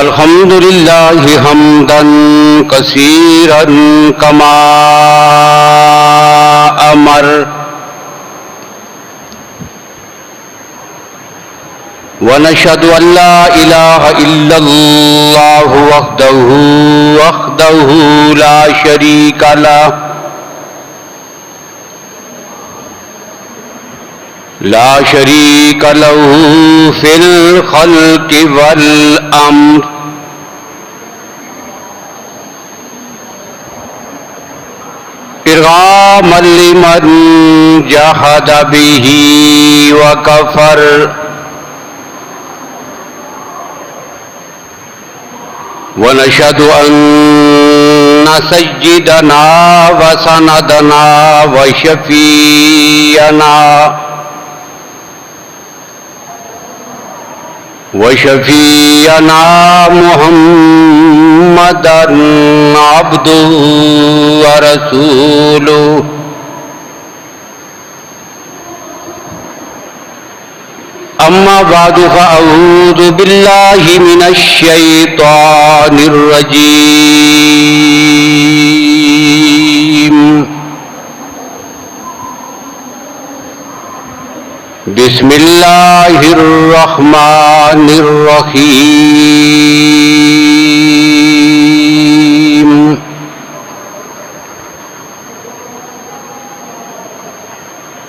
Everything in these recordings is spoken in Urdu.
الحمد لله حمدا كثيرا كما أمر ونشهد أن لا إله إلا الله وحده لا شريك له في الخلق والأمر إرغاما لمن جحد به وكفر ونشهد أن سيدنا وسندنا وشفيعنا محمدا عبده ورسوله أما بعد فأعوذ بالله من الشيطان الرجيم بسم الله الرحمن الرحيم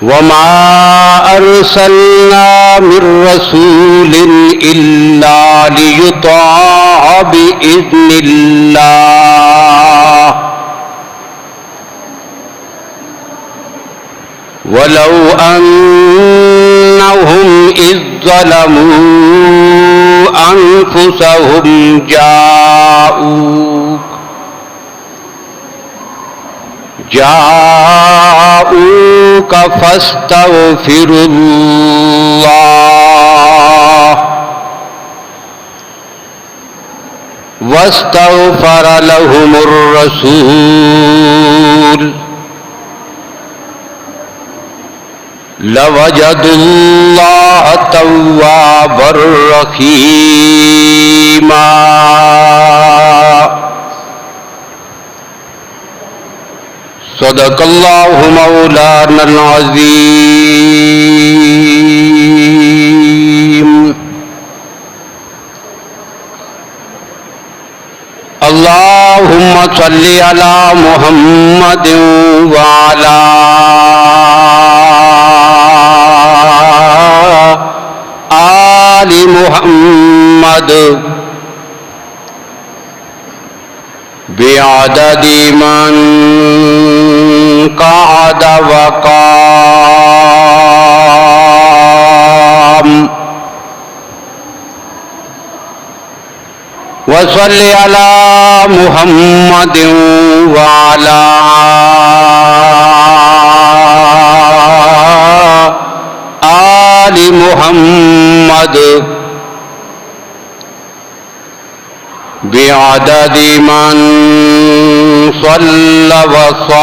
وما أرسلنا من رسول إلا ليطاع بإذن الله ولو أنهم إذ ظلموا أنفسهم جاءوك فاستغفروا الله واستغفر لهم الرسول لوجدوا الله توابا رحيما صدق الله مولانا العظيم اللهم صل على محمد وعلى آل محمد بعدد من قعد وقام وصل على محمد وعلى آل محمد بعدد من صلى وصام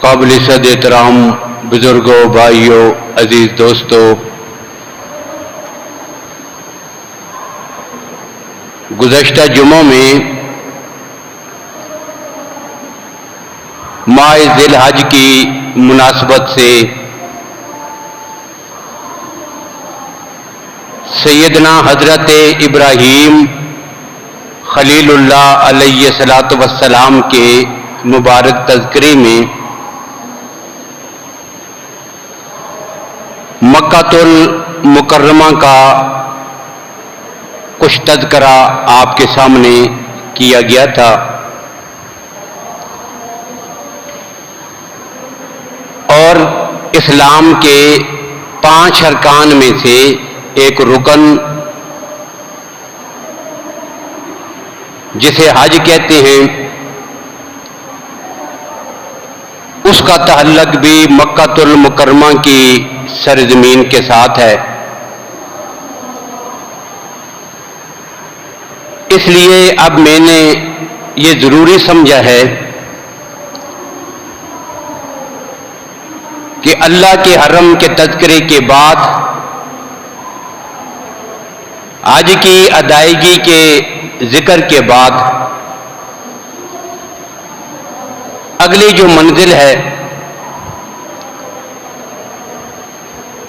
قابل صد احترام بزرگوں، بھائیوں، عزیز دوستوں، گزشتہ جمعوں میں ماہ ذی الحج کی مناسبت سے سیدنا حضرت ابراہیم خلیل اللہ علیہ الصلوۃ والسلام کے مبارک تذکرے میں مکہ المکرمہ کا کچھ تذکرہ آپ کے سامنے کیا گیا تھا، اور اسلام کے 5 ارکان میں سے ایک رکن جسے حج کہتے ہیں، اس کا تعلق بھی مکہ المکرمہ کی سرزمین کے ساتھ ہے۔ اس لیے اب میں نے یہ ضروری سمجھا ہے کہ اللہ کے حرم کے تذکرے کے بعد حج کی ادائیگی کے ذکر کے بعد اگلی جو منزل ہے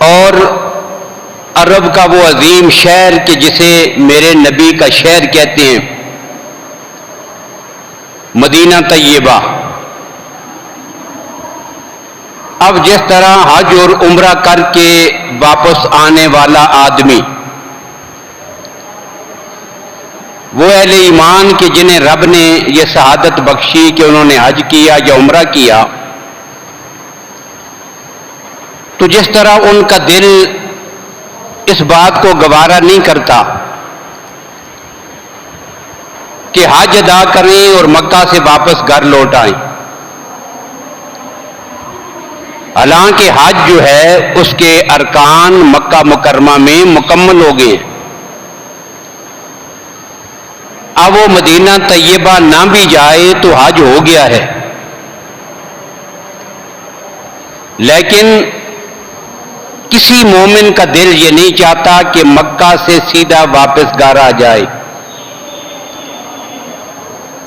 اور عرب کا وہ عظیم شہر کہ جسے میرے نبی کا شہر کہتے ہیں، مدینہ طیبہ. اب جس طرح حج اور عمرہ کر کے واپس آنے والا آدمی وہ اہل ایمان کہ جنہیں رب نے یہ سعادت بخشی کہ انہوں نے حج کیا یا عمرہ کیا، تو جس طرح ان کا دل اس بات کو گوارا نہیں کرتا کہ حج ادا کریں اور مکہ سے واپس گھر لوٹ آئیں، حالانکہ حج جو ہے اس کے ارکان مکہ مکرمہ میں مکمل ہو گئے ہیں. اب وہ مدینہ طیبہ نہ بھی جائے تو حج ہو گیا ہے، لیکن کسی مومن کا دل یہ نہیں چاہتا کہ مکہ سے سیدھا واپس گھر آ جائے.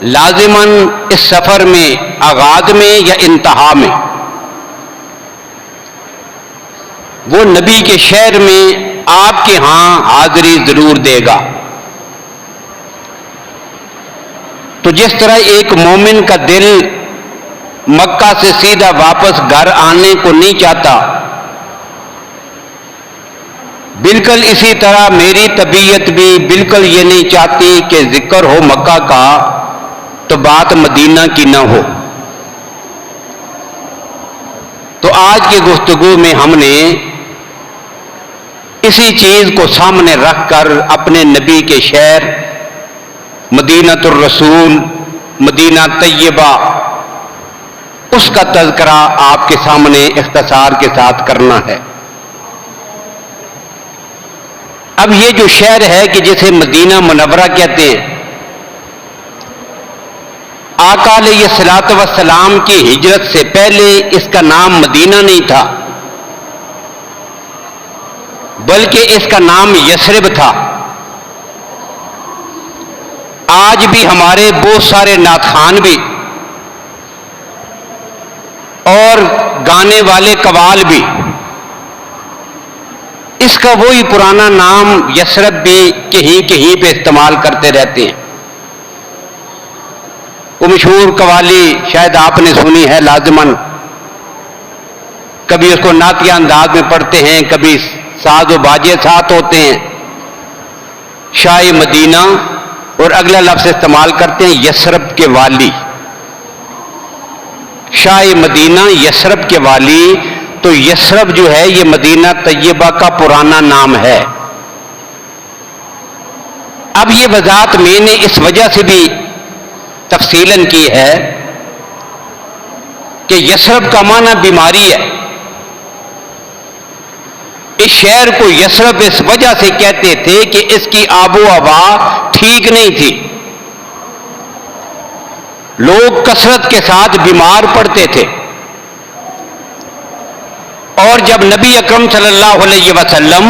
لازماً اس سفر میں آغاز میں یا انتہا میں وہ نبی کے شہر میں آپ کے ہاں حاضری ضرور دے گا. تو جس طرح ایک مومن کا دل مکہ سے سیدھا واپس گھر آنے کو نہیں چاہتا، بالکل اسی طرح میری طبیعت بھی بالکل یہ نہیں چاہتی کہ ذکر ہو مکہ کا تو بات مدینہ کی نہ ہو. تو آج کی گفتگو میں ہم نے اسی چیز کو سامنے رکھ کر اپنے نبی کے شہر مدینہ الرسول مدینہ طیبہ اس کا تذکرہ آپ کے سامنے اختصار کے ساتھ کرنا ہے. اب یہ جو شہر ہے کہ جسے مدینہ منورہ کہتے ہیں، آقا علیہ الصلوۃ والسلام کی ہجرت سے پہلے اس کا نام مدینہ نہیں تھا، بلکہ اس کا نام یثرب تھا. آج بھی ہمارے بہت سارے نعت خوان بھی اور گانے والے قوال بھی اس کا وہی پرانا نام یثرب بھی کہیں کہیں پہ استعمال کرتے رہتے ہیں. وہ مشہور قوالی شاید آپ نے سنی ہے، لازماً کبھی اس کو نعتیہ انداز میں پڑھتے ہیں، کبھی ساز و باجے ساتھ ہوتے ہیں. شاہ مدینہ اور اگلا لفظ استعمال کرتے ہیں یثرب کے والی. شاہ مدینہ یثرب کے والی. تو یثرب جو ہے یہ مدینہ طیبہ کا پرانا نام ہے. اب یہ وضاحت میں نے اس وجہ سے بھی تفصیلاً کی ہے کہ یثرب کا معنی بیماری ہے. اس شہر کو یثرب اس وجہ سے کہتے تھے کہ اس کی آب و ہوا ٹھیک نہیں تھی، لوگ کثرت کے ساتھ بیمار پڑتے تھے. اور جب نبی اکرم صلی اللہ علیہ وسلم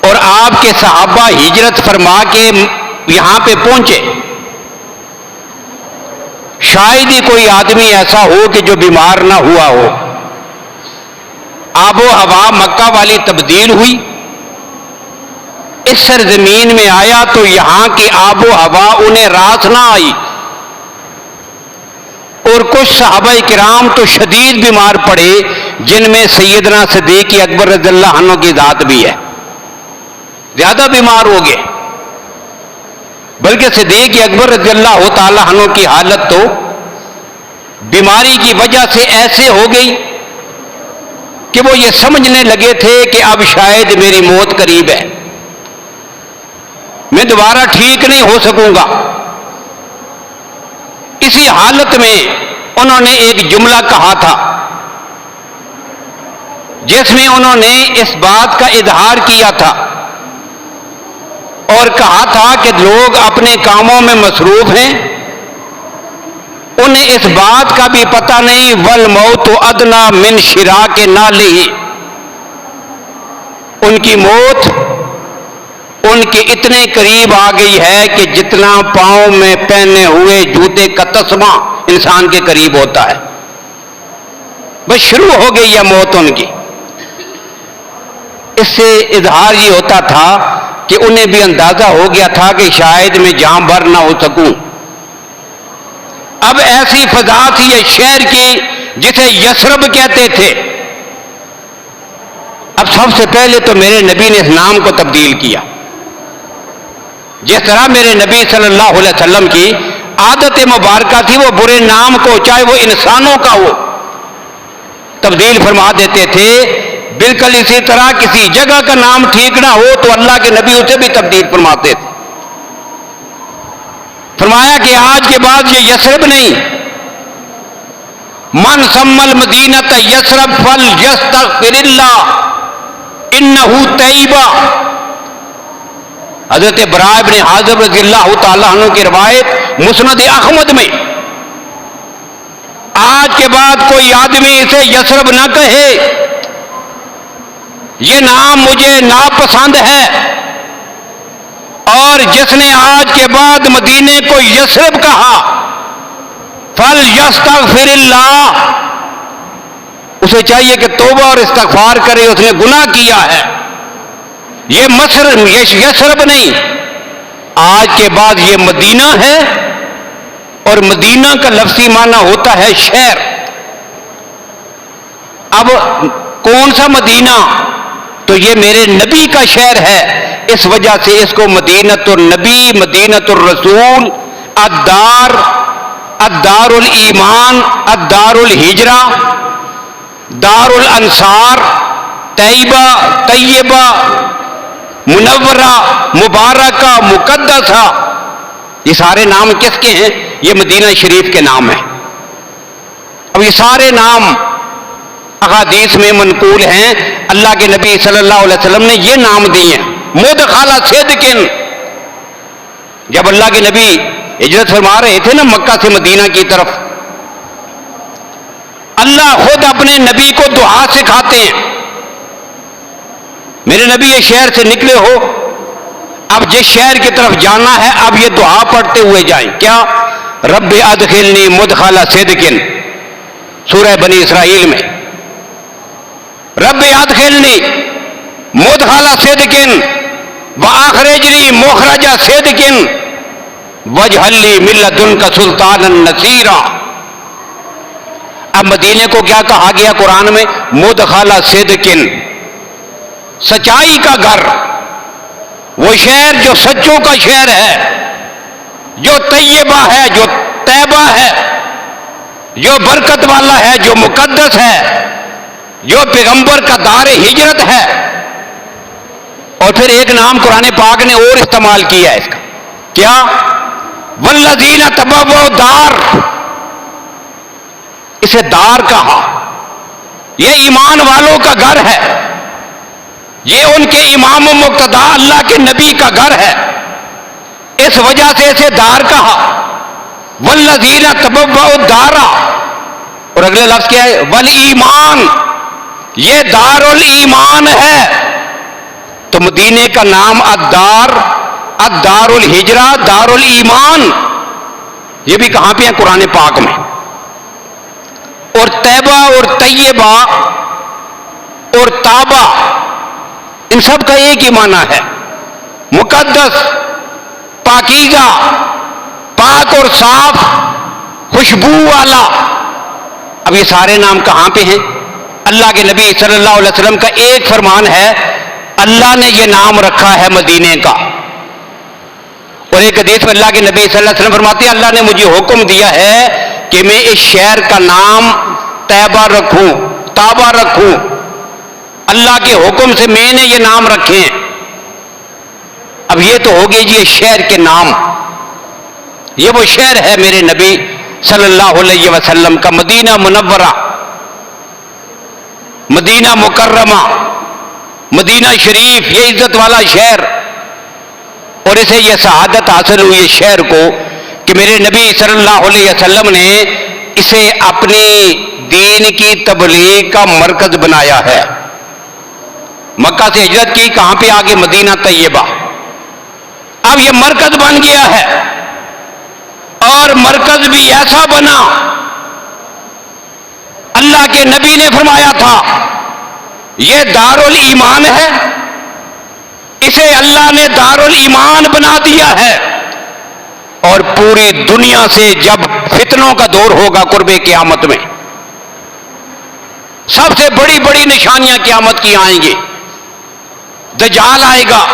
اور آپ کے صحابہ ہجرت فرما کے یہاں پہ پہنچے، شاید ہی کوئی آدمی ایسا ہو کہ جو بیمار نہ ہوا ہو. آب و ہوا مکہ والی تبدیل ہوئی، اس سرزمین میں آیا تو یہاں کی آب و ہوا انہیں راس نہ آئی، اور کچھ صحابہ کرام تو شدید بیمار پڑے، جن میں سیدنا صدیق اکبر رضی اللہ عنہ کی ذات بھی ہے. زیادہ بیمار ہو گئے، بلکہ صدیق اکبر رضی اللہ تعالی عنہ کی حالت تو بیماری کی وجہ سے ایسے ہو گئی کہ وہ یہ سمجھنے لگے تھے کہ اب شاید میری موت قریب ہے، میں دوبارہ ٹھیک نہیں ہو سکوں گا. اسی حالت میں انہوں نے ایک جملہ کہا تھا جس میں انہوں نے اس بات کا اظہار کیا تھا اور کہا تھا کہ لوگ اپنے کاموں میں مصروف ہیں انہیں اس بات کا بھی پتہ نہیں والموت ادنا من شراک نعلہ، ان کی موت ان کے اتنے قریب آ گئی ہے کہ جتنا پاؤں میں پہنے ہوئے جوتے کا تسمہ انسان کے قریب ہوتا ہے، بس شروع ہو گئی ہے موت ان کی۔ اس سے اظہار یہ ہوتا تھا کہ انہیں بھی اندازہ ہو گیا تھا کہ شاید میں جاں بھر نہ ہو سکوں۔ اب ایسی فضا تھی یہ شہر کی جسے یثرب کہتے تھے۔ اب سب سے پہلے تو میرے نبی نے اس نام کو تبدیل کیا، جس طرح میرے نبی صلی اللہ علیہ وسلم کی عادت مبارکہ تھی وہ برے نام کو چاہے وہ انسانوں کا ہو تبدیل فرما دیتے تھے۔ بالکل اسی طرح کسی جگہ کا نام ٹھیک نہ ہو تو اللہ کے نبی اسے بھی تبدیل فرماتے تھے۔ فرمایا کہ آج کے بعد یہ یثرب نہیں، من سم المدینۃ یثرب فلیستغفر اللہ انہ طیبہ۔ حضرت براء بن عازب رضی اللہ تعالیٰ عنہ کی روایت مسند احمد میں، آج کے بعد کوئی آدمی اسے یثرب نہ کہے، یہ نام مجھے ناپسند ہے، اور جس نے آج کے بعد مدینے کو یثرب کہا فلیستغفر اللہ، اسے چاہیے کہ توبہ اور استغفار کرے، اس نے گناہ کیا ہے۔ یہ یثرب نہیں، آج کے بعد یہ مدینہ ہے، اور مدینہ کا لفظی معنی ہوتا ہے شہر۔ اب کون سا مدینہ؟ تو یہ میرے نبی کا شہر ہے، اس وجہ سے اس کو مدینۃ النبی، مدینۃ الرسول، الدار، الدار الایمان، الدار الہجرہ، دار الانصار، طیبہ، طیبہ، منورہ، مبارکہ، مقدسہ، یہ سارے نام کس کے ہیں؟ یہ مدینہ شریف کے نام ہیں۔ اب یہ سارے نام احادیث میں منقول ہیں، اللہ کے نبی صلی اللہ علیہ وسلم نے یہ نام دیے ہیں۔ مدخل صدق، جب اللہ کے نبی ہجرت فرما رہے تھے نا مکہ سے مدینہ کی طرف، اللہ خود اپنے نبی کو دعا سکھاتے ہیں۔ میرے نبی یہ شہر سے نکلے ہو، اب جس شہر کی طرف جانا ہے اب یہ دعا پڑھتے ہوئے جائیں، کیا؟ رب ادخلنی مدخل صدق، سورہ بنی اسرائیل میں، رب ادخلنی مدخل صدق واخرجنی مخرج صدق واجعل لی من لدنک سلطانا نصیرا۔ اب مدینے کو کیا کہا گیا قرآن میں؟ مدخل صدق، سچائی کا گھر، وہ شہر جو سچوں کا شہر ہے، جو طیبہ ہے، جو طیبہ ہے، جو برکت والا ہے، جو مقدس ہے، جو پیغمبر کا دار ہجرت ہے۔ اور پھر ایک نام قرآن پاک نے اور استعمال کیا ہے اس کا، کیا؟ والذین تبوؤا الدار، اسے دار کہا، یہ ایمان والوں کا گھر ہے، یہ ان کے امام و مقتدا اللہ کے نبی کا گھر ہے، اس وجہ سے اسے دار کہا۔ والذین تبوؤا الدار، اور اگلے لفظ کیا ہے؟ والایمان، یہ دار الایمان ہے۔ تو مدینے کا نام الدار، الدار الہجرہ، دار الایمان، یہ بھی کہاں پہ ہے؟ قرآن پاک میں۔ اور طیبہ اور طیبہ اور تابہ، ان سب کا ایک ہی معنی ہے، مقدس، پاکیزہ، پاک اور صاف، خوشبو والا۔ اب یہ سارے نام کہاں پہ ہیں؟ اللہ کے نبی صلی اللہ علیہ وسلم کا ایک فرمان ہے، اللہ نے یہ نام رکھا ہے مدینے کا۔ اور ایک حدیث میں اللہ کے نبی صلی اللہ علیہ وسلم فرماتے ہیں، اللہ نے مجھے حکم دیا ہے کہ میں اس شہر کا نام طیبہ رکھوں، تابہ رکھوں، اللہ کے حکم سے میں نے یہ نام رکھے ہیں۔ اب یہ تو ہو گئی جی شہر کے نام، یہ وہ شہر ہے میرے نبی صلی اللہ علیہ وسلم کا، مدینہ منورہ، مدینہ مکرمہ، مدینہ شریف، یہ عزت والا شہر۔ اور اسے یہ سعادت حاصل ہوئی اس شہر کو کہ میرے نبی صلی اللہ علیہ وسلم نے اسے اپنی دین کی تبلیغ کا مرکز بنایا ہے. مکہ سے ہجرت کی، کہاں پہ آگے؟ مدینہ طیبہ. اب یہ مرکز بن گیا ہے، اور مرکز بھی ایسا بنا، اللہ کے نبی نے فرمایا تھا یہ دار الایمان ہے، اسے اللہ نے دار الایمان بنا دیا ہے. اور پوری دنیا سے جب فتنوں کا دور ہوگا قرب قیامت میں، سب سے بڑی بڑی نشانیاں قیامت کی آئیں گی. دجال آئے گا،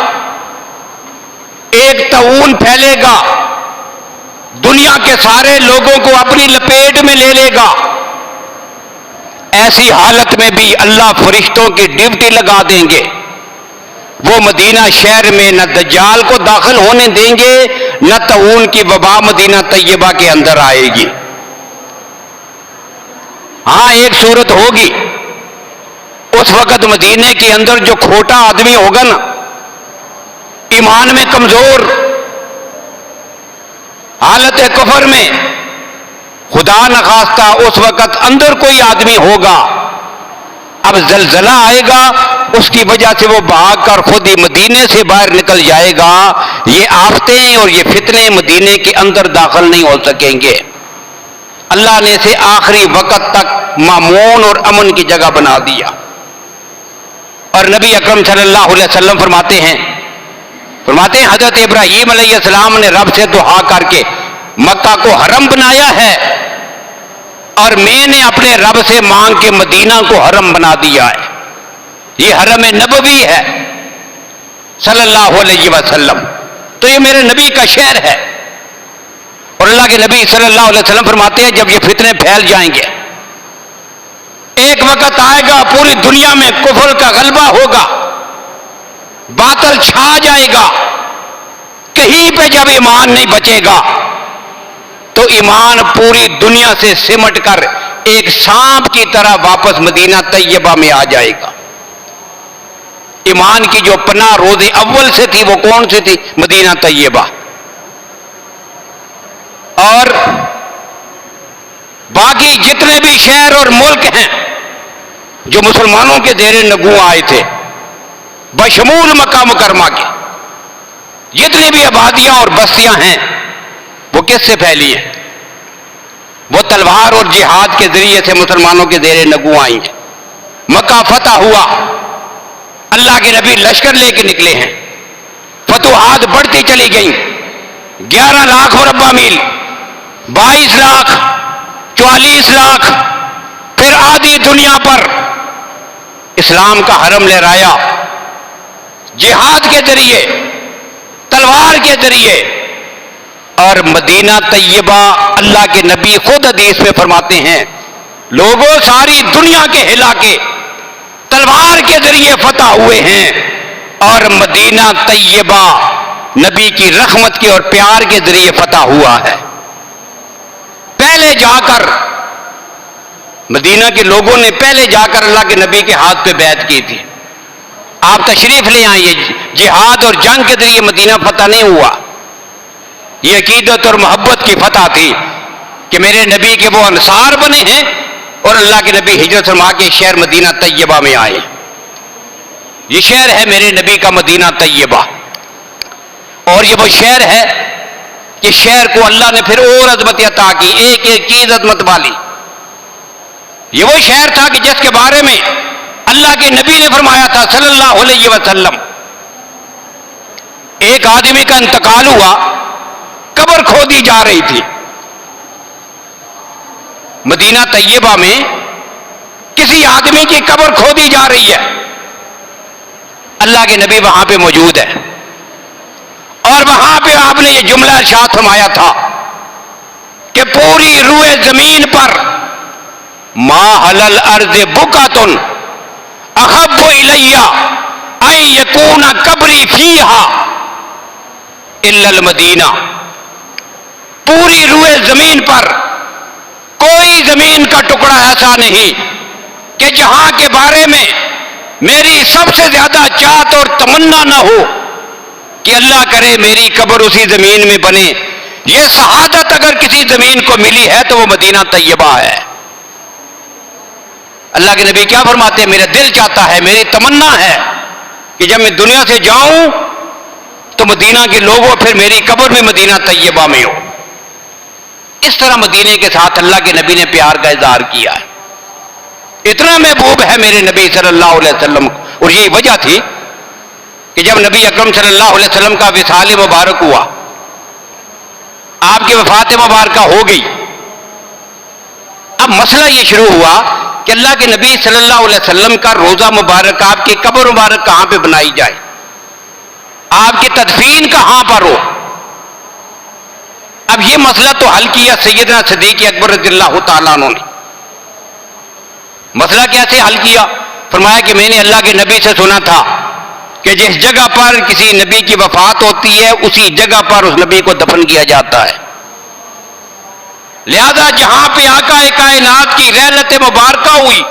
ایک طاعون پھیلے گا، دنیا کے سارے لوگوں کو اپنی لپیٹ میں لے لے گا. ایسی حالت میں بھی اللہ فرشتوں کی ڈیوٹی لگا دیں گے، وہ مدینہ شہر میں نہ دجال کو داخل ہونے دیں گے، نہ طاعون کی وبا مدینہ طیبہ کے اندر آئے گی. ہاں ایک صورت ہوگی، اس وقت مدینے کے اندر جو کھوٹا آدمی ہوگا نا، ایمان میں کمزور، حالت کفر میں، خدا نخواستہ اس وقت اندر کوئی آدمی ہوگا، اب زلزلہ آئے گا، اس کی وجہ سے وہ بھاگ کر خود ہی مدینے سے باہر نکل جائے گا. یہ آفتیں اور یہ فتنے مدینے کے اندر داخل نہیں ہو سکیں گے. اللہ نے اسے آخری وقت تک مامون اور امن کی جگہ بنا دیا. اور نبی اکرم صلی اللہ علیہ وسلم فرماتے ہیں حضرت ابراہیم علیہ السلام نے رب سے دعا کر کے مکہ کو حرم بنایا ہے، اور میں نے اپنے رب سے مانگ کے مدینہ کو حرم بنا دیا ہے. یہ حرم نبوی ہے صلی اللہ علیہ وسلم، تو یہ میرے نبی کا شہر ہے. اور اللہ کے نبی صلی اللہ علیہ وسلم فرماتے ہیں جب یہ فتنے پھیل جائیں گے، ایک وقت آئے گا پوری دنیا میں کفر کا غلبہ ہوگا، باطل چھا جائے گا، کہیں پہ جب ایمان نہیں بچے گا تو ایمان پوری دنیا سے سمٹ کر ایک سانپ کی طرح واپس مدینہ طیبہ میں آ جائے گا. ایمان کی جو پناہ روز اول سے تھی وہ کون سی تھی؟ مدینہ طیبہ. اور باقی جتنے بھی شہر اور ملک ہیں جو مسلمانوں کے زیر نگوں آئے تھے، بشمول مکہ مکرمہ کے جتنی بھی آبادیاں اور بستیاں ہیں، وہ کس سے پھیلی ہیں؟ وہ تلوار اور جہاد کے ذریعے سے مسلمانوں کے زیر نگوں آئی ہیں. مکہ فتح ہوا، اللہ کے نبی لشکر لے کے نکلے ہیں، فتوحات بڑھتی چلی گئیں. 11 لاکھ مربع میل، 22 لاکھ، 44 لاکھ، پھر آدھی دنیا پر اسلام کا حرم لہرایا جہاد کے ذریعے، تلوار کے ذریعے. اور مدینہ طیبہ اللہ کے نبی خود حدیث میں فرماتے ہیں لوگوں ساری دنیا کے ہلا کے تلوار کے ذریعے فتح ہوئے ہیں، اور مدینہ طیبہ نبی کی رحمت کے اور پیار کے ذریعے فتح ہوا ہے. پہلے جا کر مدینہ کے لوگوں نے پہلے جا کر اللہ کے نبی کے ہاتھ پہ بیعت کی تھی. آپ تشریف لے آئیے. جہاد اور جنگ کے ذریعے مدینہ فتح نہیں ہوا، یہ عقیدت اور محبت کی فتح تھی کہ میرے نبی کے وہ انصار بنے ہیں اور اللہ کے نبی ہجرت فرما کے شہر مدینہ طیبہ میں آئے. یہ شہر ہے میرے نبی کا مدینہ طیبہ. اور یہ وہ شہر ہے کہ شہر کو اللہ نے پھر اور عظمت عطا کی، ایک ایک چیز عظمت والی. یہ وہ شہر تھا کہ جس کے بارے میں اللہ کے نبی نے فرمایا تھا صلی اللہ علیہ وسلم، ایک آدمی کا انتقال ہوا، قبر کھودی جا رہی تھی. مدینہ طیبہ میں کسی آدمی کی قبر کھودی جا رہی ہے، اللہ کے نبی وہاں پہ موجود ہے، اور وہاں پہ آپ نے یہ جملہ ارشاد فرمایا تھا کہ پوری روئے زمین پر ما علی الارض بقعۃ احب الی ان یکون قبری فیہا الا المدینہ. پوری روئے زمین پر کوئی زمین کا ٹکڑا ایسا نہیں کہ جہاں کے بارے میں میری سب سے زیادہ چاہت اور تمنا نہ ہو کہ اللہ کرے میری قبر اسی زمین میں بنے یہ شہادت اگر کسی زمین کو ملی ہے تو وہ مدینہ طیبہ ہے۔ اللہ کے نبی کیا فرماتے ہیں؟ میرا دل چاہتا ہے، میری تمنا ہے کہ جب میں دنیا سے جاؤں تو مدینہ کے لوگوں پھر میری قبر بھی مدینہ طیبہ میں ہو۔ اس طرح مدینے کے ساتھ اللہ کے نبی نے پیار کا اظہار کیا ہے۔ اتنا محبوب ہے میرے نبی صلی اللہ علیہ وسلم کو، اور یہی وجہ تھی کہ جب نبی اکرم صلی اللہ علیہ وسلم کا وصال مبارک ہوا، آپ کی وفات مبارکہ ہو گئی، اب مسئلہ یہ شروع ہوا کہ اللہ کے نبی صلی اللہ علیہ وسلم کا روضہ مبارک، آپ کی قبر مبارک کہاں پہ بنائی جائے، آپ کی تدفین کہاں پر ہو۔ اب یہ مسئلہ تو حل کیا سیدنا صدیق اکبر رضی اللہ تعالیٰ عنہ نے۔ مسئلہ کیسے حل کیا؟ فرمایا کہ میں نے اللہ کے نبی سے سنا تھا کہ جس جگہ پر کسی نبی کی وفات ہوتی ہے اسی جگہ پر اس نبی کو دفن کیا جاتا ہے، لہذا جہاں پہ آقا کائنات کی رحلت مبارکہ ہوئی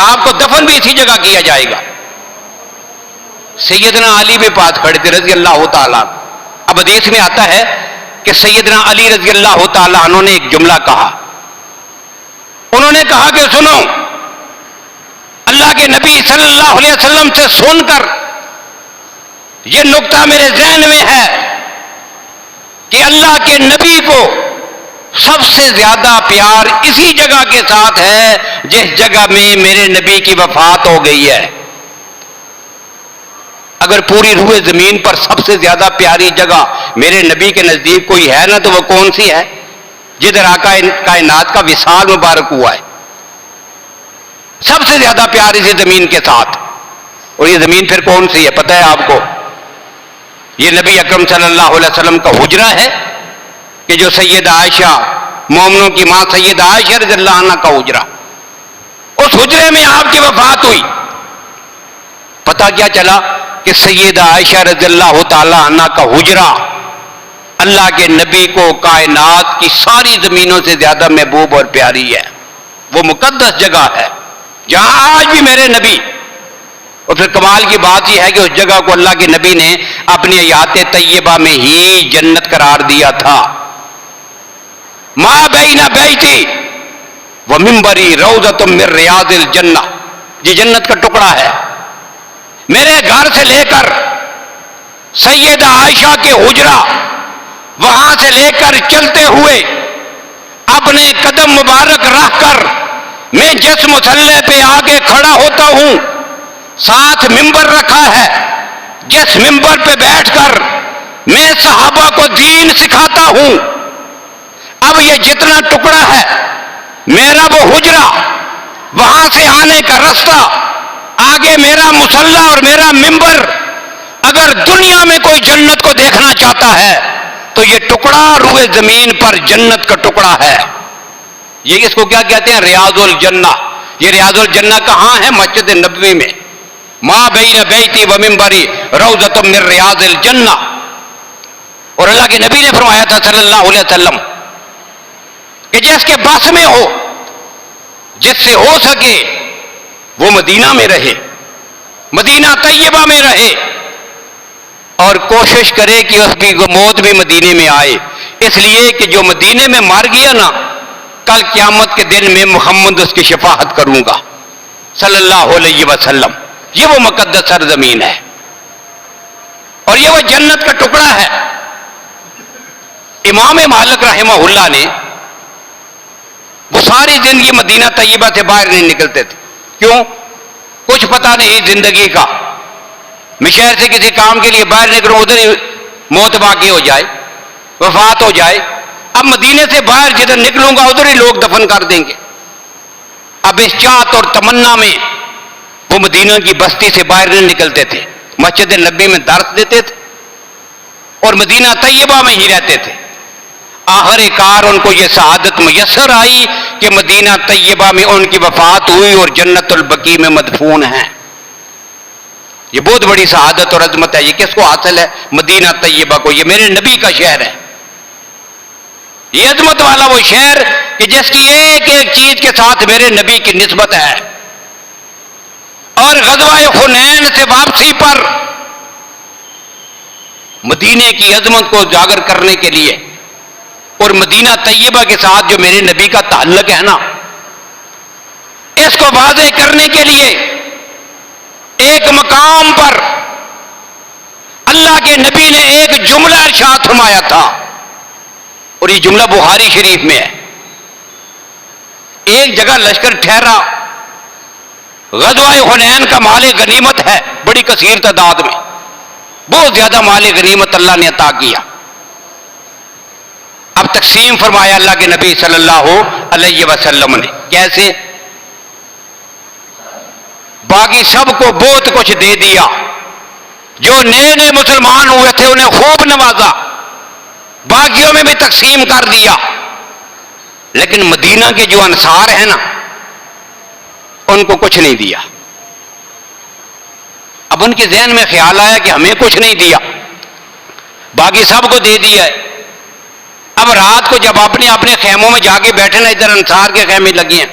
آپ کو دفن بھی اسی جگہ کیا جائے گا۔ سیدنا علی بھی پاس کھڑے تھے رضی اللہ تعالیٰ۔ اب حدیث میں آتا ہے کہ سیدنا علی رضی اللہ تعالیٰ عنہ نے ایک جملہ کہا، انہوں نے کہا کہ سنو، اللہ کے نبی صلی اللہ علیہ وسلم سے سن کر یہ نقطہ میرے ذہن میں ہے کہ اللہ کے نبی کو سب سے زیادہ پیار اسی جگہ کے ساتھ ہے جس جگہ میں میرے نبی کی وفات ہو گئی ہے۔ اگر پوری روح زمین پر سب سے زیادہ پیاری جگہ میرے نبی کے نزدیک کوئی ہے نا تو وہ کون سی ہے؟ جدھر آقا کائنات کا وصال مبارک ہوا ہے، سب سے زیادہ پیار اسی زمین کے ساتھ۔ اور یہ زمین پھر کون سی ہے پتہ ہے آپ کو؟ یہ نبی اکرم صلی اللہ علیہ وسلم کا حجرہ ہے کہ جو سیدہ عائشہ، مومنوں کی ماں سیدہ عائشہ رضی اللہ عنہ کا حجرہ، اس حجرے میں آپ کی وفات ہوئی۔ پتہ کیا چلا کہ سیدہ عائشہ رضی اللہ تعالی عنہ کا حجرہ اللہ کے نبی کو کائنات کی ساری زمینوں سے زیادہ محبوب اور پیاری ہے، وہ مقدس جگہ ہے جہاں آج بھی میرے نبی، اور پھر کمال کی بات یہ ہے کہ اس جگہ کو اللہ کے نبی نے اپنی حیات طیبہ میں ہی جنت قرار دیا تھا۔ ما بین بیتی و منبری روضۃ من ریاض الجنہ، یہ جنت کا ٹکڑا ہے۔ میرے گھر سے لے کر سیدہ عائشہ کے حجرہ، وہاں سے لے کر چلتے ہوئے اپنے قدم مبارک رکھ کر میں جس مصلی پہ آگے کھڑا ہوتا ہوں، ساتھ ممبر رکھا ہے، جس ممبر پہ بیٹھ کر میں صحابہ کو دین سکھاتا ہوں۔ اب یہ جتنا ٹکڑا ہے میرا وہ حجرہ، وہاں سے آنے کا رستہ، آگے میرا مصلی اور میرا ممبر، اگر دنیا میں کوئی جنت کو دیکھنا چاہتا ہے تو یہ ٹکڑا روئے زمین پر جنت کا ٹکڑا ہے۔ یہ اس کو کیا کہتے ہیں؟ ریاض الجنہ۔ یہ ریاض الجنہ کہاں ہے؟ مسجد نبوی میں۔ ما بین بیتی و منبری روضۃ من ریاض الجنہ۔ اور اللہ کے نبی نے فرمایا تھا صلی اللہ علیہ وسلم کہ جس کے بس میں ہو، جس سے ہو سکے وہ مدینہ میں رہے، مدینہ طیبہ میں رہے، اور کوشش کرے کہ اس کی موت بھی مدینے میں آئے، اس لیے کہ جو مدینے میں مر گیا نا، کل قیامت کے دن میں محمد اس کی شفاعت کروں گا صلی اللہ علیہ وسلم۔ یہ وہ مقدس سرزمین ہے اور یہ وہ جنت کا ٹکڑا ہے۔ امام مالک رحمہ اللہ نے وہ ساری زندگی مدینہ طیبہ سے باہر نہیں نکلتے تھے۔ کیوں؟ کچھ پتہ نہیں زندگی کا، میں شہر سے کسی کام کے لیے باہر نکلوں، ادھر ہی موت باقی ہو جائے، وفات ہو جائے۔ اب مدینے سے باہر جدھر نکلوں گا ادھر ہی لوگ دفن کر دیں گے۔ اب اس چاہت اور تمنا میں وہ مدینہ کی بستی سے باہر نہیں نکلتے تھے، مسجد نبی میں درس دیتے تھے اور مدینہ طیبہ میں ہی رہتے تھے۔ آخر کار ان کو یہ سعادت میسر آئی کہ مدینہ طیبہ میں ان کی وفات ہوئی اور جنت البقیع میں مدفون ہیں۔ یہ بہت بڑی سعادت اور عظمت ہے۔ یہ کس کو حاصل ہے؟ مدینہ طیبہ کو۔ یہ میرے نبی کا شہر ہے، یہ عظمت والا وہ شہر کہ جس کی ایک ایک چیز کے ساتھ میرے نبی کی نسبت ہے۔ اور غزوہ حنین سے واپسی پر مدینے کی عظمت کو اجاگر کرنے کے لیے اور مدینہ طیبہ کے ساتھ جو میرے نبی کا تعلق ہے نا، اس کو واضح کرنے کے لیے ایک مقام پر اللہ کے نبی نے ایک جملہ ارشاد فرمایا تھا، اور یہ جملہ بخاری شریف میں ہے۔ ایک جگہ لشکر ٹھہرا، غزوہ حنین کا مال غنیمت ہے بڑی کثیر تعداد میں، بہت زیادہ مال غنیمت اللہ نے عطا کیا۔ اب تقسیم فرمایا اللہ کے نبی صلی اللہ علیہ وسلم نے، کیسے؟ باقی سب کو بہت کچھ دے دیا، جو نئے نئے مسلمان ہوئے تھے انہیں خوب نوازا، باقیوں میں بھی تقسیم کر دیا، لیکن مدینہ کے جو انصار ہیں نا ان کو کچھ نہیں دیا۔ اب ان کے ذہن میں خیال آیا کہ ہمیں کچھ نہیں دیا، باقی سب کو دے دیا ہے۔ اب رات کو جب اپنے خیموں میں جا کے بیٹھے نا، ادھر انصار کے خیمے لگے ہیں،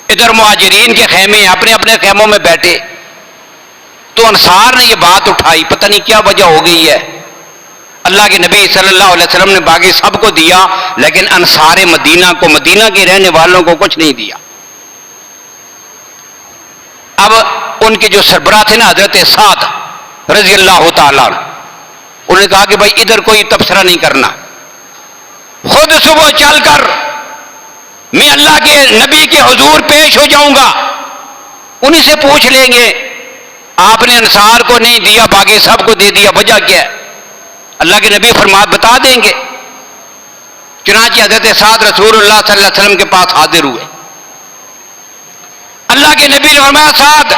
ادھر مہاجرین کے خیمے ہیں، اپنے اپنے خیموں میں بیٹھے، تو انصار نے یہ بات اٹھائی، پتہ نہیں کیا وجہ ہو گئی ہے، اللہ کے نبی صلی اللہ علیہ وسلم نے باقی سب کو دیا لیکن انصار مدینہ کو، مدینہ کے رہنے والوں کو کچھ نہیں دیا۔ اب ان کے جو سربراہ تھے نا حضرت سعد رضی اللہ تعالیٰ عنہ، انہوں نے کہا کہ بھائی ادھر کوئی تبصرہ نہیں کرنا، خود صبح چل کر میں اللہ کے نبی کے حضور پیش ہو جاؤں گا، انہی سے پوچھ لیں گے آپ نے انصار کو نہیں دیا باقی سب کو دے دیا، وجہ کیا ہے؟ اللہ کے نبی فرمات بتا دیں گے۔ چنانچہ حضرت سعد رسول اللہ صلی اللہ علیہ وسلم کے پاس حاضر ہوئے۔ اللہ کے نبی نے فرمایا سعد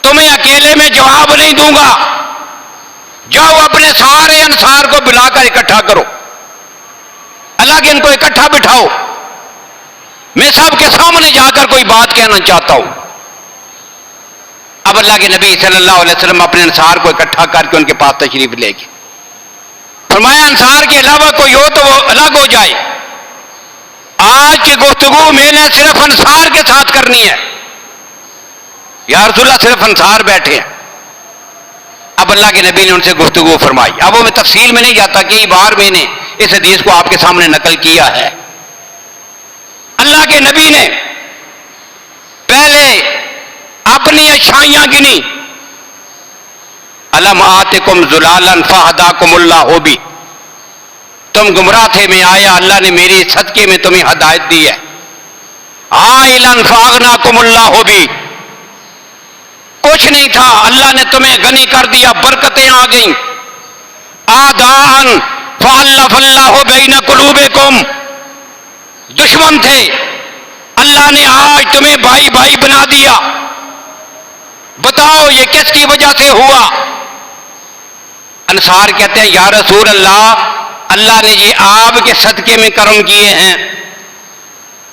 تمہیں اکیلے میں جواب نہیں دوں گا، جاؤ اپنے سارے انصار کو بلا کر اکٹھا کرو، اللہ کے ان کو اکٹھا بٹھاؤ، میں سب کے سامنے جا کر کوئی بات کہنا چاہتا ہوں۔ اب اللہ کے نبی صلی اللہ علیہ وسلم اپنے انصار کو اکٹھا کر کے ان کے پاس تشریف لے گئے، فرمایا انصار کے علاوہ کوئی ہو تو وہ الگ ہو جائے، آج کی گفتگو میں نے صرف انصار کے ساتھ کرنی ہے۔ یا رسول اللہ صرف انصار بیٹھے ہیں۔ اب اللہ کے نبی نے ان سے گفتگو فرمائی، اب وہ میں تفصیل میں نہیں جاتا، کئی بار میں نے اس حدیث کو آپ کے سامنے نقل کیا ہے۔ اللہ کے نبی نے پہلے اپنی اچھائیاں گنی، الم آتکم ذلالا فہداکم اللہ بھی، تم گمراہ تھے میں آیا، اللہ نے میری صدقے میں تمہیں ہدایت دی ہے۔ عائلا فاغناکم اللہ بھی، کچھ نہیں تھا اللہ نے تمہیں غنی کر دیا، برکتیں آ گئیں۔ آدان فالف اللہ بین قلوبکم، دشمن تھے اللہ نے آج تمہیں بھائی بھائی بنا دیا، بتاؤ یہ کس کی وجہ سے ہوا؟ انصار کہتے ہیں یا رسول اللہ اللہ نے یہ آپ کے صدقے میں کرم کیے ہیں۔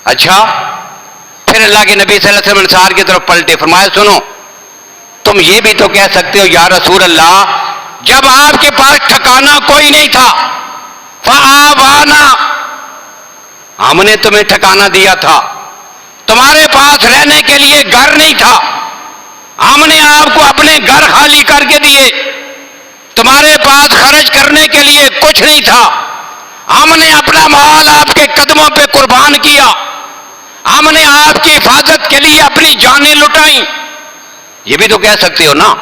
اچھا، پھر اللہ کے نبی صلی اللہ علیہ وسلم انصار کی طرف پلٹے، فرمایا سنو تم یہ بھی تو کہہ سکتے ہو یا رسول اللہ جب آپ کے پاس ٹھکانا کوئی نہیں تھا فآوانا، ہم نے تمہیں ٹھکانا دیا تھا، تمہارے پاس رہنے کے لیے گھر نہیں تھا، ہم نے آپ کو اپنے گھر خالی کر کے دیے، تمہارے پاس خرچ کرنے کے لیے کچھ نہیں تھا، ہم نے اپنا مال آپ کے قدموں پہ قربان کیا، ہم نے آپ کی حفاظت کے لیے اپنی جانیں لٹائیں۔ یہ بھی تو کہہ سکتے ہو نا،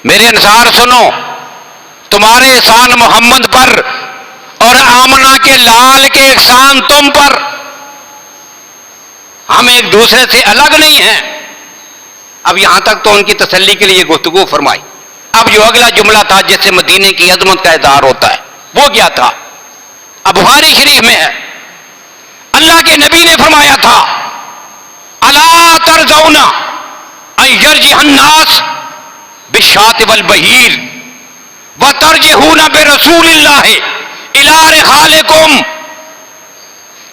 میرے انصار سنو، تمہارے احسان محمد پر اور آمنہ کے لال کے احسان تم پر، ہم ایک دوسرے سے الگ نہیں ہیں۔ اب یہاں تک تو ان کی تسلی کے لیے گفتگو فرمائی۔ اب جو اگلا جملہ تھا جس سے مدینے کی عظمت کا اظہار ہوتا ہے وہ کیا تھا؟ اب بخاری شریف میں ہے، اللہ کے نبی نے فرمایا تھا الا ترضون ان یرجع الناس بالشاة والبہیر وترجعون برسول اللہ الی رحالکم،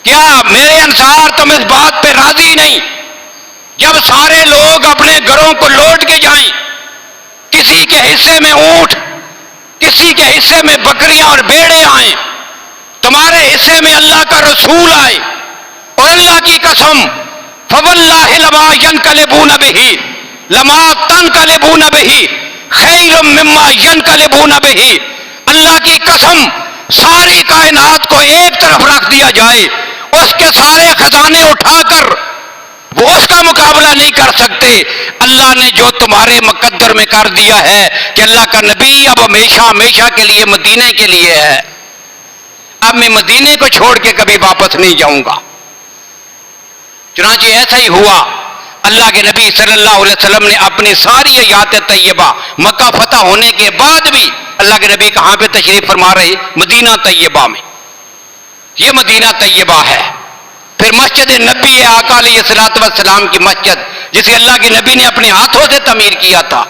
کیا میرے انصار تم اس بات پہ راضی نہیں جب سارے لوگ اپنے گھروں کو لوٹ کے جائیں، کسی کے حصے میں اونٹ، کسی کے حصے میں بکریاں اور بیڑے آئیں، تمہارے حصے میں اللہ کا رسول آئے، اور اللہ کی قسم فواللہ لما ینقلبون بہ لما تنقلبون بہ خیر مما ینقلبون بہ، اللہ کی قسم ساری کائنات کو ایک طرف رکھ دیا جائے، اس کے سارے خزانے اٹھا کر وہ اس کا مقابلہ نہیں کر سکتے۔ اللہ نے جو تمہارے مقدر میں کر دیا ہے کہ اللہ کا نبی اب ہمیشہ ہمیشہ کے لیے مدینے کے لیے ہے، اب میں مدینے کو چھوڑ کے کبھی واپس نہیں جاؤں گا۔ چنانچہ ایسا ہی ہوا، اللہ کے نبی صلی اللہ علیہ وسلم نے اپنی ساری حیات طیبہ مکہ فتح ہونے کے بعد بھی اللہ کے نبی کہاں پہ تشریف فرما رہے؟ مدینہ طیبہ میں۔ یہ مدینہ طیبہ ہے۔ پھر مسجد نبی آقا علیہ الصلوۃ والسلام کی مسجد، جسے اللہ کے نبی نے اپنے ہاتھوں سے تعمیر کیا تھا،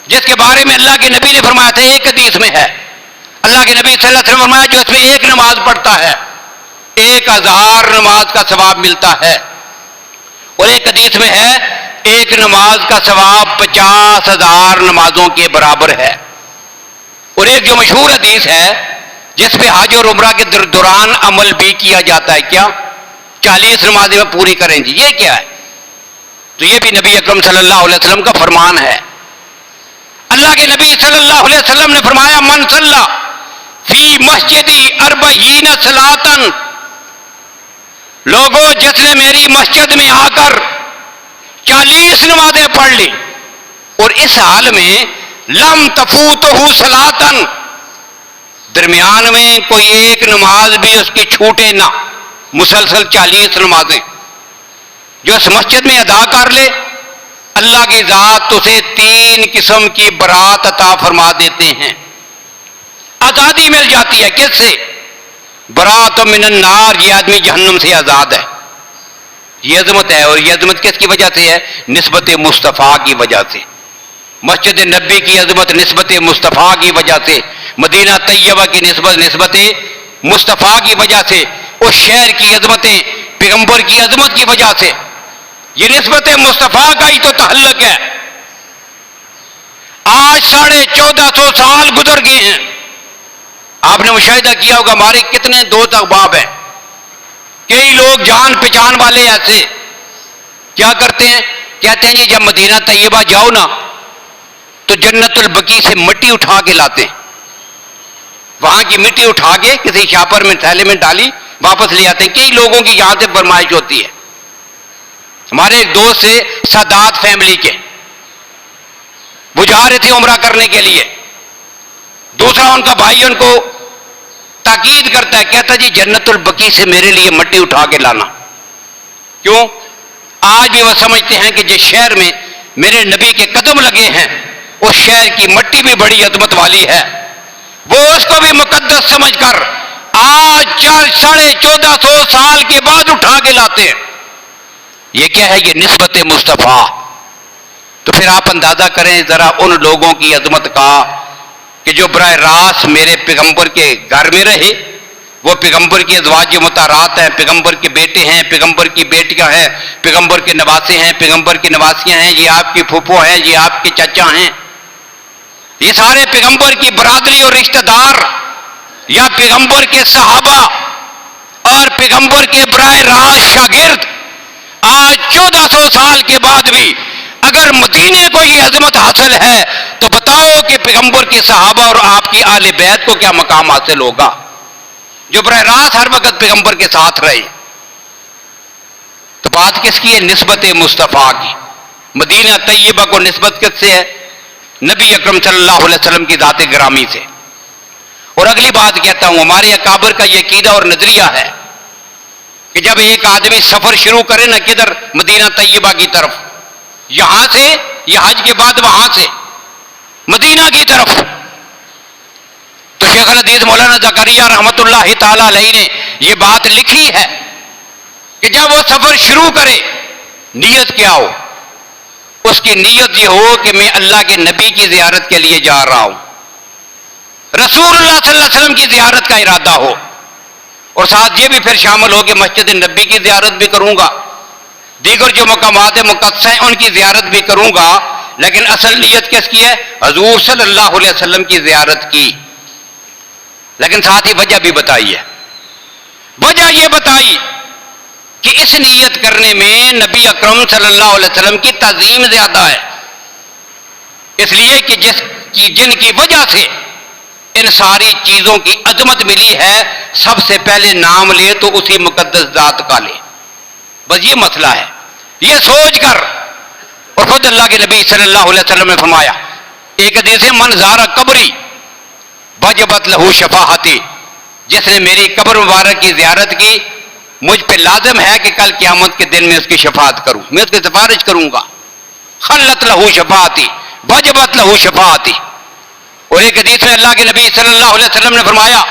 جس کے بارے میں اللہ کے نبی نے فرمایا تھا، ایک حدیث میں ہے اللہ کے نبی صلی اللہ علیہ وسلم فرمایا جو اس میں ایک نماز پڑھتا ہے 1000 نماز کا ثواب ملتا ہے، اور ایک حدیث میں ہے ایک نماز کا ثواب 50,000 نمازوں کے برابر ہے۔ اور ایک جو مشہور حدیث ہے جس پہ حج اور عمرہ کے دوران عمل بھی کیا جاتا ہے، کیا 40 نمازیں میں پوری کریں جی، یہ کیا ہے؟ تو یہ بھی نبی اکرم صلی اللہ علیہ وسلم کا فرمان ہے۔ اللہ کے نبی صلی اللہ علیہ وسلم نے فرمایا من صلی فی مسجدی 40 صلاۃ، لوگوں جس نے میری مسجد میں آ کر 40 نمازیں پڑھ لی اور اس حال میں لم تفوتہ صلاۃ، درمیان میں کوئی ایک نماز بھی اس کی چھوٹے نہ، مسلسل 40 نمازیں جو اس مسجد میں ادا کر لے، اللہ کی ذات اسے 3 قسم کی برات عطا فرما دیتے ہیں۔ آزادی مل جاتی ہے، کس سے؟ برات من النار، یہ آدمی جہنم سے آزاد ہے۔ یہ عظمت ہے، اور یہ عظمت کس کی وجہ سے ہے؟ نسبت مصطفیٰ کی وجہ سے۔ مسجد نبی کی عظمت نسبت مصطفیٰ کی وجہ سے، مدینہ طیبہ کی نسبت مصطفیٰ کی وجہ سے، اس شہر کی عظمتیں پیغمبر کی عظمت کی وجہ سے، یہ نسبت مصطفیٰ کا ہی تو تعلق ہے۔ آج 1450 سال گزر گئے ہیں، آپ نے مشاہدہ کیا ہوگا ہمارے کتنے دوست احباب ہیں، کئی لوگ جان پہچان والے ایسے کیا کرتے ہیں، کہتے ہیں جی جب مدینہ طیبہ جاؤ نا تو جنت البقیع سے مٹی اٹھا کے لاتے ہیں، وہاں کی مٹی اٹھا کے کسی شاپر میں تھیلے میں ڈالی واپس لے آتے ہیں۔ کئی لوگوں کی یہاں سے فرمائش ہوتی ہے۔ ہمارے ایک دوست سے سادات فیملی کے، وہ جا رہے تھے عمرہ کرنے کے لیے، دوسرا ان کا بھائی ان کو تاکید کرتا ہے، کہتا جی جنت البقیع سے میرے لیے مٹی اٹھا کے لانا۔ کیوں؟ آج بھی وہ سمجھتے ہیں کہ جس شہر میں میرے نبی کے قدم لگے ہیں اس شہر کی مٹی بھی بڑی عظمت والی ہے، وہ اس کو بھی مقدس سمجھ کر آج 1450 سال کے بعد اٹھا کے لاتے ہیں۔ یہ کیا ہے؟ یہ نسبت مصطفیٰ۔ تو پھر آپ اندازہ کریں ذرا ان لوگوں کی عظمت کا کہ جو براہ راست میرے پیغمبر کے گھر میں رہے، وہ پیغمبر کے ازواج مطہرات ہیں، پیغمبر کے بیٹے ہیں، پیغمبر کی بیٹیاں ہیں، پیغمبر کے نواسے ہیں، پیغمبر کی نواسیاں ہیں، یہ آپ کی پھوپھو ہیں، یہ آپ کے چچا ہیں، یہ سارے پیغمبر کی برادری اور رشتہ دار، یا پیغمبر کے صحابہ اور پیغمبر کے براہ راست شاگرد۔ آج 1400 سال کے بعد بھی اگر مدینے کو یہ عظمت حاصل ہے تو بتاؤ کہ پیغمبر کے صحابہ اور آپ کی اہل بیت کو کیا مقام حاصل ہوگا، جو براہ راست ہر وقت پیغمبر کے ساتھ رہے۔ تو بات کس کی ہے؟ نسبت مصطفیٰ کی۔ مدینہ طیبہ کو نسبت کس سے ہے؟ نبی اکرم صلی اللہ علیہ وسلم کی ذات گرامی سے۔ اور اگلی بات کہتا ہوں، ہمارے اکابر کا یہ عقیدہ اور نظریہ ہے کہ جب ایک آدمی سفر شروع کرے نا کدھر؟ مدینہ طیبہ کی طرف، یہاں سے یا حج کے بعد وہاں سے مدینہ کی طرف، تو شیخ الحدیث مولانا زکریا رحمۃ اللہ تعالی علیہ نے یہ بات لکھی ہے کہ جب وہ سفر شروع کرے نیت کیا ہو؟ اس کی نیت یہ ہو کہ میں اللہ کے نبی کی زیارت کے لیے جا رہا ہوں، رسول اللہ صلی اللہ علیہ وسلم کی زیارت کا ارادہ ہو، اور ساتھ یہ بھی پھر شامل ہو کہ مسجد نبی کی زیارت بھی کروں گا، دیگر جو مقامات مقدسہ ہیں ان کی زیارت بھی کروں گا، لیکن اصل نیت کس کی ہے؟ حضور صلی اللہ علیہ وسلم کی زیارت کی۔ لیکن ساتھ ہی وجہ بھی بتائی ہے، وجہ یہ بتائی کہ اس نیت کرنے میں نبی اکرم صلی اللہ علیہ وسلم کی تعظیم زیادہ ہے، اس لیے کہ جن کی وجہ سے ان ساری چیزوں کی عظمت ملی ہے، سب سے پہلے نام لے تو اسی مقدس ذات کا لے، بس یہ مسئلہ ہے۔ یہ سوچ کر، اور خود اللہ کے نبی صلی اللہ علیہ وسلم نے فرمایا ایک حدیث ہے، من زار قبری وجبت لہو شفاعتی، جس نے میری قبر مبارک کی زیارت کی، مجھ پہ لازم ہے کہ کل قیامت کے دن میں اس کی شفاعت کروں، میں اس کی سفارش کروں گا۔ خلت لہو شفاعتی وجبت لہو شفاعتی۔ اور ایک حدیث میں اللہ کے نبی صلی اللہ علیہ وسلم نے فرمایا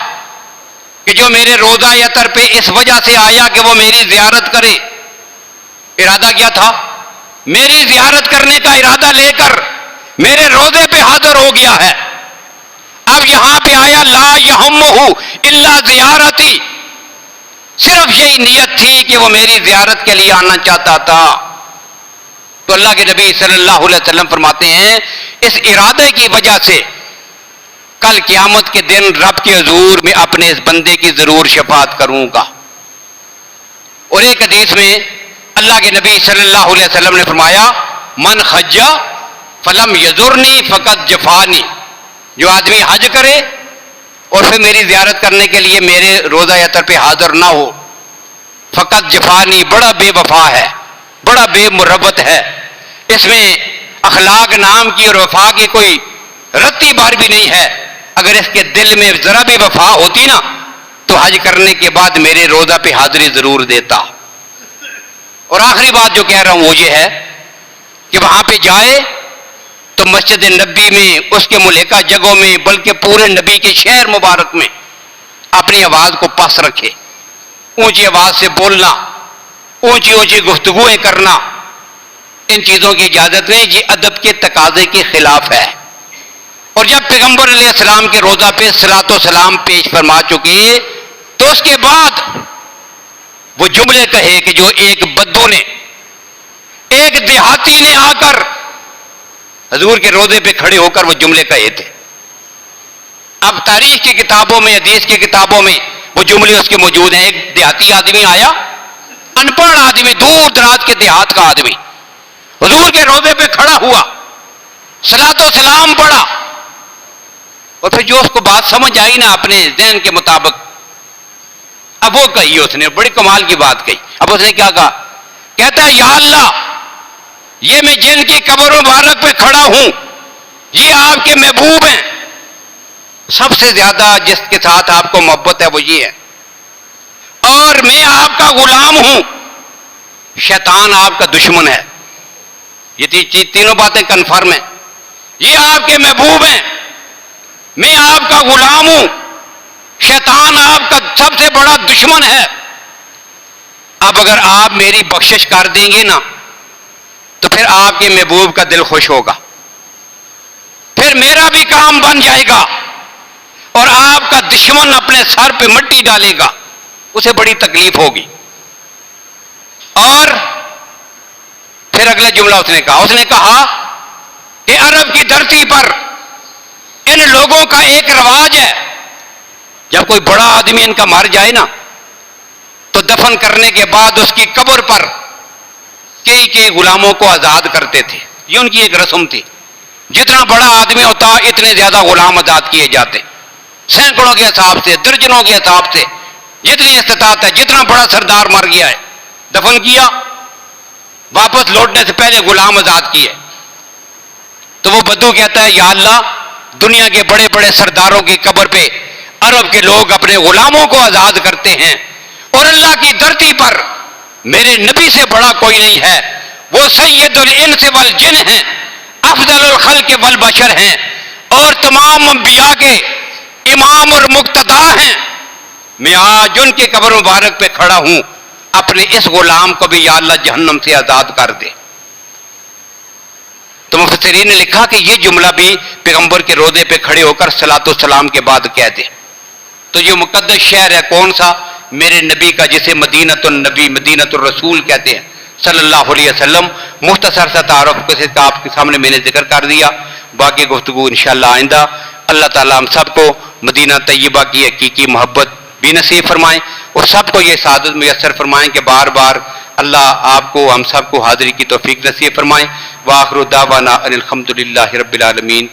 کہ جو میرے روضہ اطہر پہ اس وجہ سے آیا کہ وہ میری زیارت کرے، ارادہ کیا تھا؟ میری زیارت کرنے کا ارادہ لے کر میرے روضے پہ حاضر ہو گیا ہے، اب یہاں پہ آیا لا یہمہ الا زیارتی، صرف یہی نیت تھی کہ وہ میری زیارت کے لیے آنا چاہتا تھا۔ تو اللہ کے نبی صلی اللہ علیہ وسلم فرماتے ہیں اس ارادے کی وجہ سے کل قیامت کے دن رب کے حضور میں اپنے اس بندے کی ضرور شفاعت کروں گا۔ اور ایک حدیث میں اللہ کے نبی صلی اللہ علیہ وسلم نے فرمایا من حج فلم یزرنی فقط جفانی، جو آدمی حج کرے اور پھر میری زیارت کرنے کے لیے میرے روضہ اطہر پہ حاضر نہ ہو، فقط جفانی، بڑا بے وفا ہے، بڑا بے مروت ہے، اس میں اخلاق نام کی اور وفا کی کوئی رتی بار بھی نہیں ہے۔ اگر اس کے دل میں ذرا بھی وفا ہوتی نا تو حج کرنے کے بعد میرے روضہ پہ حاضری ضرور دیتا۔ اور آخری بات جو کہہ رہا ہوں وہ یہ ہے کہ وہاں پہ جائے تو مسجد نبی میں، اس کے ملحقہ جگہوں میں، بلکہ پورے نبی کے شہر مبارک میں اپنی آواز کو پس رکھے، اونچی آواز سے بولنا، اونچی اونچی گفتگویں کرنا، ان چیزوں کی اجازت نہیں، یہ ادب کے تقاضے کے خلاف ہے۔ اور جب پیغمبر علیہ السلام کے روضہ پہ صلاۃ و سلام پیش فرما چکے تو اس کے بعد وہ جملے کہے کہ جو ایک بدو نے، ایک دیہاتی نے آ کر حضور کے روضے پہ کھڑے ہو کر وہ جملے کہے تھے۔ اب تاریخ کی کتابوں میں، حدیث کی کتابوں میں وہ جملے اس کے موجود ہیں۔ ایک دیہاتی آدمی آیا، ان پڑھ آدمی، دور دراز کے دیہات کا آدمی، حضور کے روضے پہ کھڑا ہوا، صلاۃ و سلام پڑھا، اور پھر جو اس کو بات سمجھ آئی نا اپنے ذہن کے مطابق، اب وہ کہی، اس نے بڑی کمال کی بات کہی۔ اب اس نے کیا کہا؟ کہتا ہے یا اللہ، یہ میں جن کی قبر مبارک پہ کھڑا ہوں یہ آپ کے محبوب ہیں، سب سے زیادہ جس کے ساتھ آپ کو محبت ہے وہ یہ ہے، اور میں آپ کا غلام ہوں، شیطان آپ کا دشمن ہے۔ یہ تینوں باتیں کنفرم ہیں، یہ آپ کے محبوب ہیں، میں آپ کا غلام ہوں، شیطان آپ کا سب سے بڑا دشمن ہے۔ اب اگر آپ میری بخشش کر دیں گے نا تو پھر آپ کے محبوب کا دل خوش ہوگا، پھر میرا بھی کام بن جائے گا، اور آپ کا دشمن اپنے سر پہ مٹی ڈالے گا، اسے بڑی تکلیف ہوگی۔ اور پھر اگلا جملہ اس نے کہا کہ عرب کی دھرتی پر ان لوگوں کا ایک رواج ہے، جب کوئی بڑا آدمی ان کا مر جائے نا تو دفن کرنے کے بعد اس کی قبر پر کئی غلاموں کو آزاد کرتے تھے، یہ ان کی ایک رسم تھی۔ جتنا بڑا آدمی ہوتا اتنے زیادہ غلام آزاد کیے جاتے، سینکڑوں کے حساب سے، درجنوں کے حساب سے، جتنی استطاعت ہے، جتنا بڑا سردار مر گیا ہے دفن کیا، واپس لوٹنے سے پہلے غلام آزاد کیے۔ تو وہ بدو کہتا ہے یا اللہ، دنیا کے بڑے بڑے سرداروں کی قبر پہ عرب کے لوگ اپنے غلاموں کو آزاد کرتے ہیں، اور اللہ کی دھرتی پر میرے نبی سے بڑا کوئی نہیں ہے، وہ سید الانس والجن ہیں، افضل الخلق والبشر ہیں، اور تمام انبیاء کے امام اور مقتدا ہیں۔ میں آج ان کے قبر مبارک پہ کھڑا ہوں، اپنے اس غلام کو بھی یا اللہ جہنم سے آزاد کر دے۔ تو مفسرین نے لکھا کہ یہ جملہ بھی پیغمبر کے روضے پہ کھڑے ہو کر صلاۃ و سلام کے بعد کہہ دے۔ تو یہ مقدس شہر ہے کون سا؟ میرے نبی کا، جسے مدینۃ النبی، مدینۃ الرسول کہتے ہیں صلی اللہ علیہ وسلم۔ مختصر سا تعارف کا آپ کے سامنے میں نے ذکر کر دیا، باقی گفتگو انشاءاللہ آئندہ۔ اللہ تعالیٰ ہم سب کو مدینہ طیبہ کی حقیقی محبت بھی نصیب فرمائیں، اور سب کو یہ سعادت میسر فرمائیں کہ بار بار اللہ آپ کو ہم سب کو حاضری کی توفیق نصیب فرمائے۔ وآخر دعوانا ان الحمد للہ رب العالمین۔